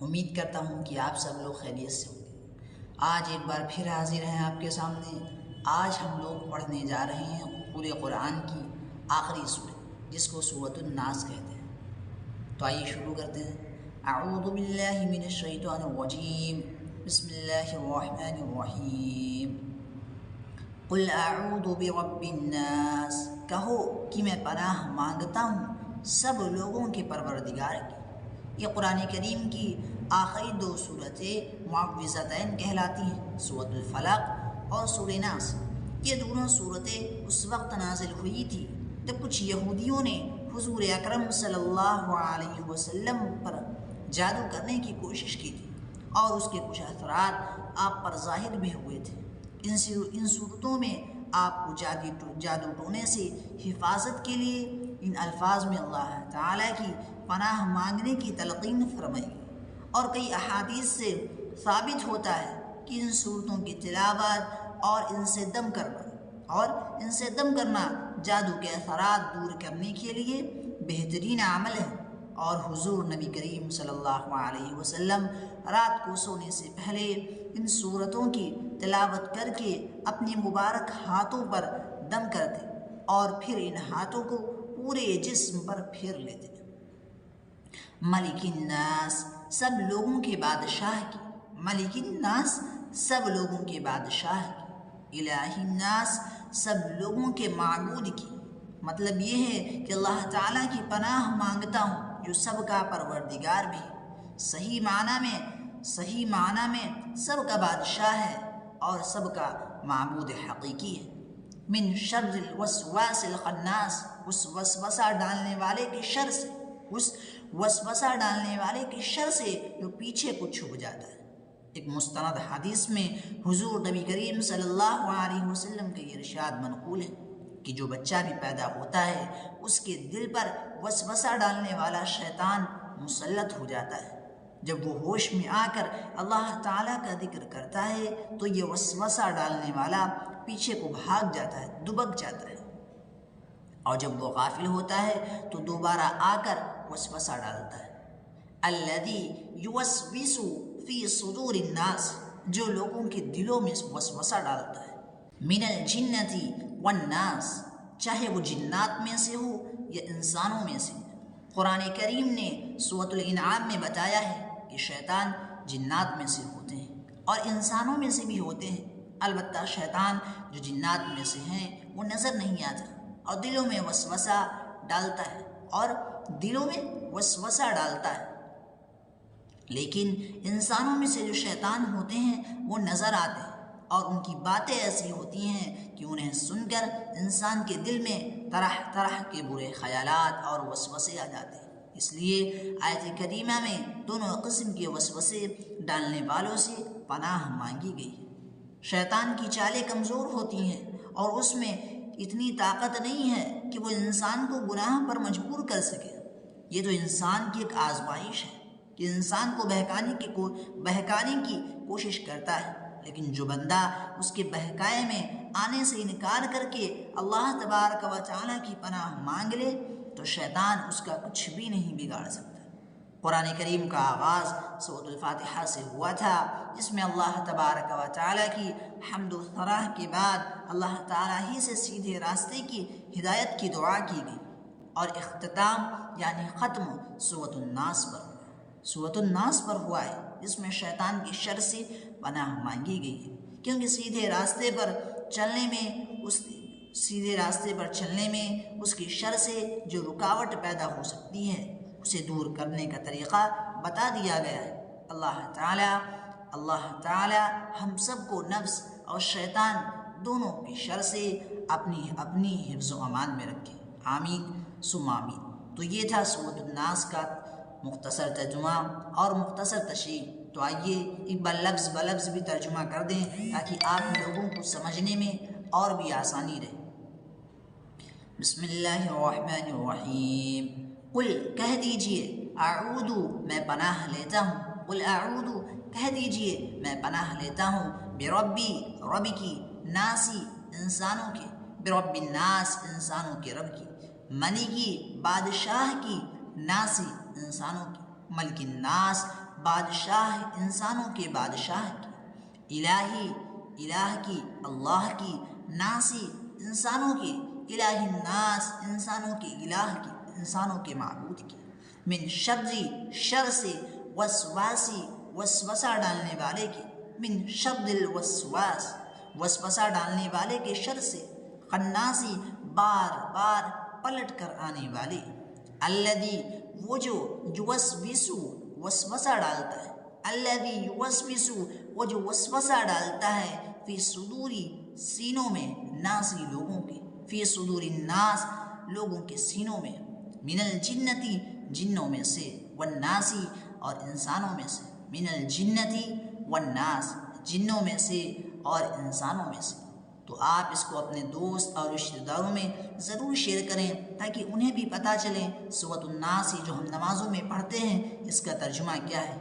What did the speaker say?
امید کرتا ہوں کہ آپ سب لوگ خیریت سے ہوں گے۔ آج ایک بار پھر حاضر ہیں آپ کے سامنے۔ آج ہم لوگ پڑھنے جا رہے ہیں پورے قرآن کی آخری سورہ، جس کو سورۃ الناس کہتے ہیں۔ تو آئیے شروع کرتے ہیں۔ اعوذ باللہ من الشیطان الرجیم، بسم اللہ الرحمن الرحیم۔ قل اعوذ برب الناس، کہو کہ میں پناہ مانگتا ہوں سب لوگوں کے پروردگار کی۔ یہ قرآن کریم کی آخری دو صورتیں معوذتین کہلاتی ہیں، سورۃ الفلق اور سورۃ ناس۔ یہ دونوں صورتیں اس وقت نازل ہوئی تھی جب کچھ یہودیوں نے حضور اکرم صلی اللہ علیہ وسلم پر جادو کرنے کی کوشش کی تھی، اور اس کے کچھ اثرات آپ پر ظاہر بھی ہوئے تھے۔ ان صورتوں میں آپ کو جادو ٹونے سے حفاظت کے لیے ان الفاظ میں اللہ تعالیٰ کی پناہ مانگنے کی تلقین فرمائی گئی، اور کئی احادیث سے ثابت ہوتا ہے کہ ان صورتوں کی تلاوت اور ان سے دم کرنا جادو کے اثرات دور کرنے کے لیے بہترین عمل ہے۔ اور حضور نبی کریم صلی اللہ علیہ وسلم رات کو سونے سے پہلے ان صورتوں کی تلاوت کر کے اپنے مبارک ہاتھوں پر دم کرتے اور پھر ان ہاتھوں کو پورے جسم پر پھیر لیتے۔ ملک الناس، سب لوگوں کے بادشاہ کی، ملک الناس، سب لوگوں کے بادشاہ کی، الہ الناس، سب لوگوں کے معبود کی۔ مطلب یہ ہے کہ اللہ تعالیٰ کی پناہ مانگتا ہوں جو سب کا پروردگار بھی ہے، صحیح معنی میں سب کا بادشاہ ہے اور سب کا معبود حقیقی ہے۔ من شر الوسواس الخناس، اس وسوسہ ڈالنے والے کے شر سے جو پیچھے کو چھپ جاتا ہے۔ ایک مستند حدیث میں حضور نبی کریم صلی اللہ علیہ وسلم کے یہ ارشاد منقول ہے کہ جو بچہ بھی پیدا ہوتا ہے اس کے دل پر وسوسہ ڈالنے والا شیطان مسلط ہو جاتا ہے۔ جب وہ ہوش میں آ کر اللہ تعالیٰ کا ذکر کرتا ہے تو یہ وسوسہ ڈالنے والا پیچھے کو بھاگ جاتا ہے، دبک جاتا ہے، اور جب وہ غافل ہوتا ہے تو دوبارہ آ کر وسوسہ ڈالتا ہے۔ الذی یوسوس فی صدور الناس، جو لوگوں کے دلوں میں وسوسہ ڈالتا ہے۔ من الجنۃ والناس، چاہے وہ جنات میں سے ہو یا انسانوں میں سے۔ قرآن کریم نے سورۃ الانعام میں بتایا ہے کہ شیطان جنات میں سے ہوتے ہیں اور انسانوں میں سے بھی ہوتے ہیں، البتہ شیطان جو جنات میں سے ہیں وہ نظر نہیں آتا اور دلوں میں وسوسہ ڈالتا ہے، لیکن انسانوں میں سے جو شیطان ہوتے ہیں وہ نظر آتے ہیں، اور ان کی باتیں ایسی ہوتی ہیں کہ انہیں سن کر انسان کے دل میں طرح طرح کے برے خیالات اور وسوسے آ جاتے ہیں۔ اس لیے آیت کریمہ میں دونوں قسم کے وسوسے ڈالنے والوں سے پناہ مانگی گئی ہے۔ شیطان کی چالیں کمزور ہوتی ہیں اور اس میں اتنی طاقت نہیں ہے کہ وہ انسان کو گناہ پر مجبور کر سکے۔ یہ تو انسان کی ایک آزمائش ہے کہ انسان کو بہکانے کی کوشش کرتا ہے، لیکن جو بندہ اس کے بہکائے میں آنے سے انکار کر کے اللہ تبارک و تعالیٰ کی پناہ مانگ لے تو شیطان اس کا کچھ بھی نہیں بگاڑ سکتا۔ قرآن کریم کا آغاز سورۃ الفاتحہ سے ہوا تھا، جس میں اللہ تبارک و تعالیٰ کی حمد و ثنا کے بعد اللہ تعالیٰ ہی سے سیدھے راستے کی ہدایت کی دعا کی گئی، اور اختتام یعنی ختم سورۃ الناس پر ہوا ہے، جس میں شیطان کی شر سے پناہ مانگی گئی ہے، کیونکہ سیدھے راستے پر چلنے میں اس کی شر سے جو رکاوٹ پیدا ہو سکتی ہے اسے دور کرنے کا طریقہ بتا دیا گیا ہے۔ اللہ تعالی ہم سب کو نفس اور شیطان دونوں کی شر سے اپنی حفظ و امان میں رکھے، آمین ثم آمین۔ تو یہ تھا سورۃ الناس کا مختصر ترجمہ اور مختصر تشریح۔ تو آئیے ایک بار لفظ بلفظ بھی ترجمہ کر دیں تاکہ آپ لوگوں کو سمجھنے میں اور بھی آسانی رہے۔ بسم اللہ الرحمن الرحیم۔ قل، کہہ دیجئے، اعوذ، میں پناہ لیتا ہوں، قل اعوذ، کہہ دیجئے میں پناہ لیتا ہوں، بربی، رب کی، ناسی، انسانوں کے، برب الناس، انسانوں کے رب کی، ملکی، بادشاہ کی، ناسی، انسانوں کی، ملک الناس، بادشاہ انسانوں کے بادشاہ کی، الہی الہ کی اللہ کی، ناسی انسانوں کی، الہ الناس انسانوں کے الہ کی، انسانوں کے معبود کی، من شر شر سے، وسواسی وسوسہ ڈالنے والے کی، من شر الوسواس وسوسہ ڈالنے والے کے شر سے، خناسی بار بار پلٹ کر آنے والے، الذی وہ جو یوسوسو وسوسہ ڈالتا ہے، الذی یوسوسو وہ جو وسوسہ ڈالتا ہے، فی صدوری سینوں میں، ناسی لوگوں کے، فی صدور الناس لوگوں کے سینوں میں، من الجنتی جنوں میں سے، والناسی اور انسانوں میں سے، من الجنتی والناس جنوں میں سے اور انسانوں میں سے۔ تو آپ اس کو اپنے دوست اور رشتہ داروں میں ضرور شیئر کریں تاکہ انہیں بھی پتہ چلے سورۃ الناس جو ہم نمازوں میں پڑھتے ہیں اس کا ترجمہ کیا ہے۔